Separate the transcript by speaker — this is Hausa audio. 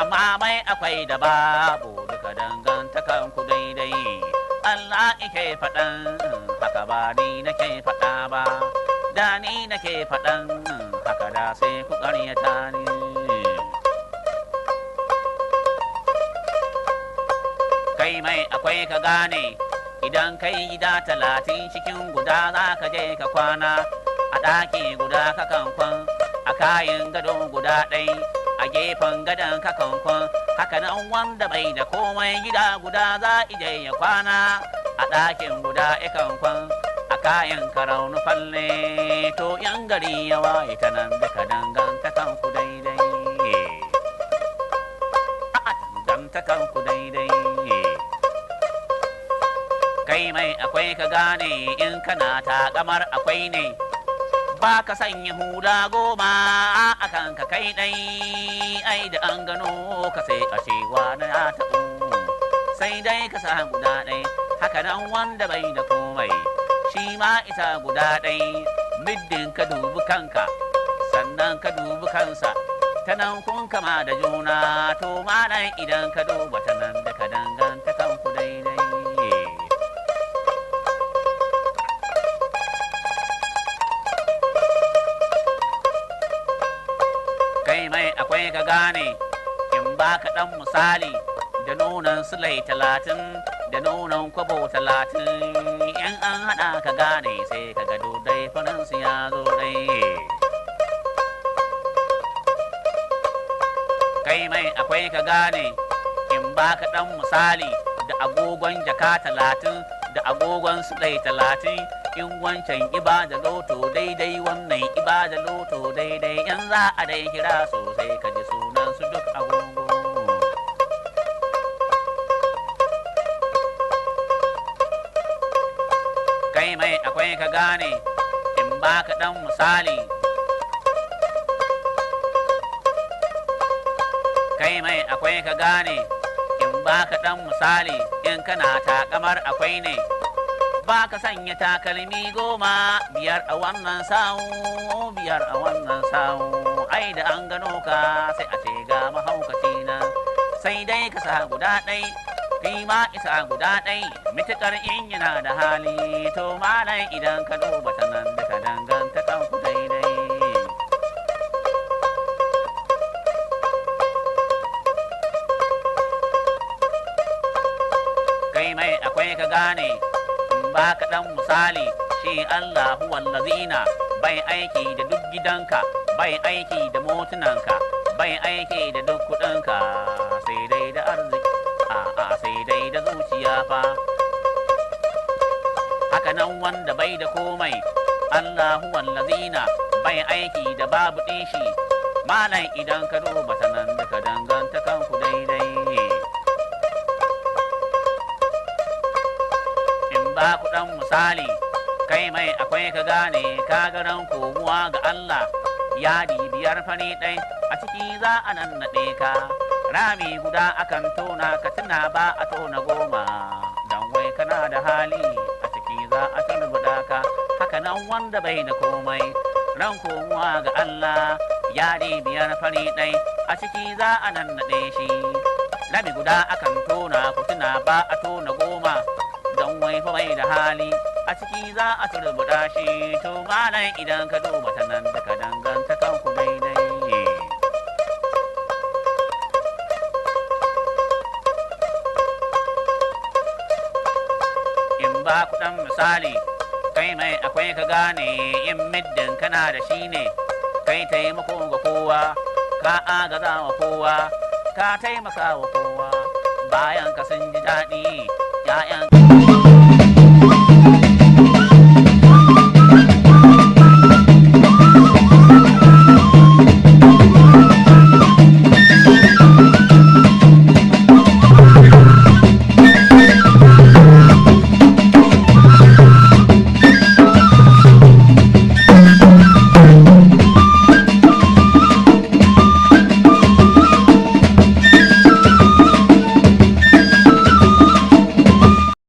Speaker 1: amma mai akwai da babu duka dangantakan ku daidai. Allah ike faɗan haka ba ni nake faɗa ba, da ni nake faɗan haka da sai ku ƙaryata ni. Kai mai akwai ka gane, idan kai gida 30 cikin guda za ka je ka kwana, a ɗaki guda ka kankwan, a kayan gado guda ɗai, a gefen gadon ka kankwan, haka nan wanda bai da komai gida guda za ije ya kwana, a ɗakin guda ya kankwan, a kayan karaunu falle. To yan gari yawa ita nan duka dangantakan ku daidai, a dangantakan ku daidai. Kai mai akwai ka gane, in kana taƙamar akwai ne, ba ka sanya hula 10 a kan ka kai ɗai, ai da an gano ka sai a cewa na ya taɓo, sai dai ka sa guda ɗai. Haka nan wanda bai da komai shi ma isa guda ɗai, middin ka dubi kanka sannan ka dubi kansa, ta nan kun kama da juna. To malam idan ka duba ta nan da ka danganta kanku daidai. Kai mai akwai ka gane, in ba ka ɗan misali da nunan sulai 30 da nunan kwabo 30, in an haɗa ka gane sai ka gado dai faransu ya zo dai. Kai mai akwai ka gane, in ba ka ɗan misali da agogon jaka 30 da agogon sulai 30, in wancan iba da loto daidai wannan iba da loto daidai, in za a dai kira sosai ka ji sunan su duk agogo. Kai mai akwai ka gane, in ba ka ɗan misali. Kai mai akwai ka gane, in ba ka ɗan misali, in kana taƙamar akwai ne, ba ka sanya takalmi 10, 5 a wannan sawu, 5 a wannan sawu, ai da an gano ka sai a ce ga mahaukaci na, sai dai ka sa guda ɗai, kai ma isa guda ɗai, mituƙar in yana da hali. To malam idan ka duba ta nan da ka danganta kanku daidai. Kai mai akwai ka gane, ba ka ɗan misali, shi Allahu wallazina bai aiki da duk gidanka, bai aiki da motunanka, bai aiki da duk kuɗinka, sai dai da arziki, a'a sai dai da zuciya fa. Haka nan wanda bai da komai, Allahu wallazina bai aiki da babu ɗishi, malam idan ka duba ta nan da ka danganta kanku daidai. Ba ku ɗan misali, kai mai akwai ka gane, ka garan komuwa ga Allah, yadi 5 fani ɗai, a ciki za a nan naɗe ka, rami guda akan tona ka tuna ba a tona 10, dan wai kana da hali, a ciki za a turbuɗa ka. Haka nan wanda bai da komai, ran komuwa ga Allah, yadi 5 fani ɗai, a ciki za a nan naɗe shi, rami guda akan tona ku tuna ba a tona 10, don wai fa mai da hali, a ciki za a turbuɗa shi. To malam idan ka duba ta nan da ka danganta kanku daidai. In ba ku ɗan misali, kai mai akwai ka gane, in middin kana da shi ne, kai taimako ga kowa, ka agaza wa kowa, ka taimaka wa kowa, bayan ka sun ji daɗi, 'ya'yan